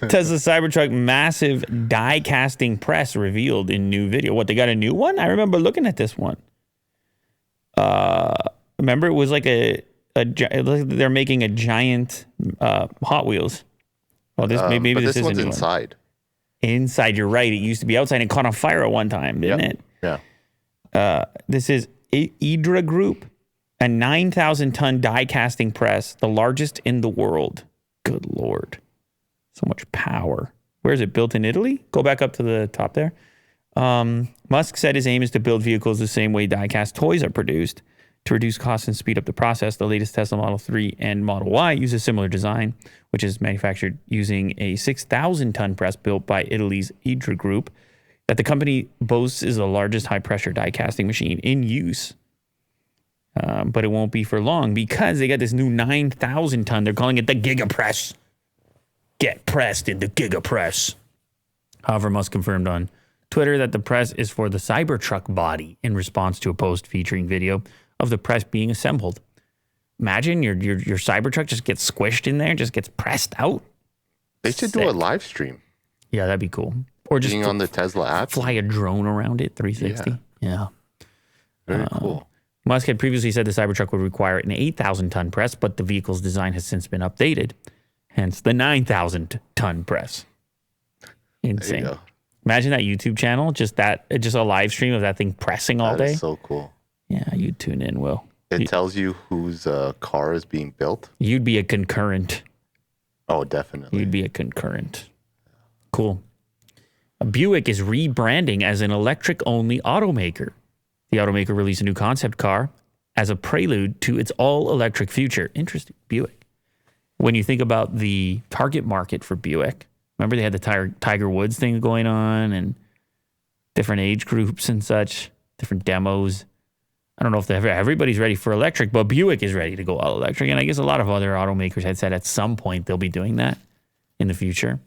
Tesla Cybertruck massive die casting press revealed in new video. What, they got a new one? I remember looking at this one. Remember, it was like they're making a giant Hot Wheels. Well, maybe but this one's isn't inside. Inside, you're right. It used to be outside and caught on fire at one time, didn't it? Yeah. This is Idra Group, a 9,000-ton die casting press, the largest in the world. Good Lord. So much power. Where is it? Built in Italy? Go back up to the top there. Musk said his aim is to build vehicles the same way die-cast toys are produced. To reduce costs and speed up the process, the latest Tesla Model 3 and Model Y use a similar design, which is manufactured using a 6,000-ton press built by Italy's Idra Group that the company boasts is the largest high-pressure die-casting machine in use. But it won't be for long because they got this new 9,000-ton. They're calling it the Giga Press. Get pressed in the Giga Press. However, Musk confirmed on Twitter that the press is for the Cybertruck body in response to a post featuring video of the press being assembled. Imagine your Cybertruck just gets squished in there, just gets pressed out. They should do a live stream. Yeah, that'd be cool. Or just being on the Tesla app. Fly a drone around it, 360. Yeah. Very cool. Musk had previously said the Cybertruck would require an 8,000-ton press, but the vehicle's design has since been updated. Hence the 9,000-ton press. Insane. Imagine that YouTube channel, just a live stream of that thing pressing all day. That is so cool. Yeah, you tune in, Will. It tells you whose car is being built. You'd be a concurrent. Oh, definitely. You'd be a concurrent. Cool. Buick is rebranding as an electric-only automaker. The automaker released a new concept car as a prelude to its all-electric future. Interesting. Buick. When you think about the target market for Buick, remember they had the Tiger Woods thing going on and different age groups and such, different demos. I don't know if everybody's ready for electric, but Buick is ready to go all electric. And I guess a lot of other automakers had said at some point they'll be doing that in the future.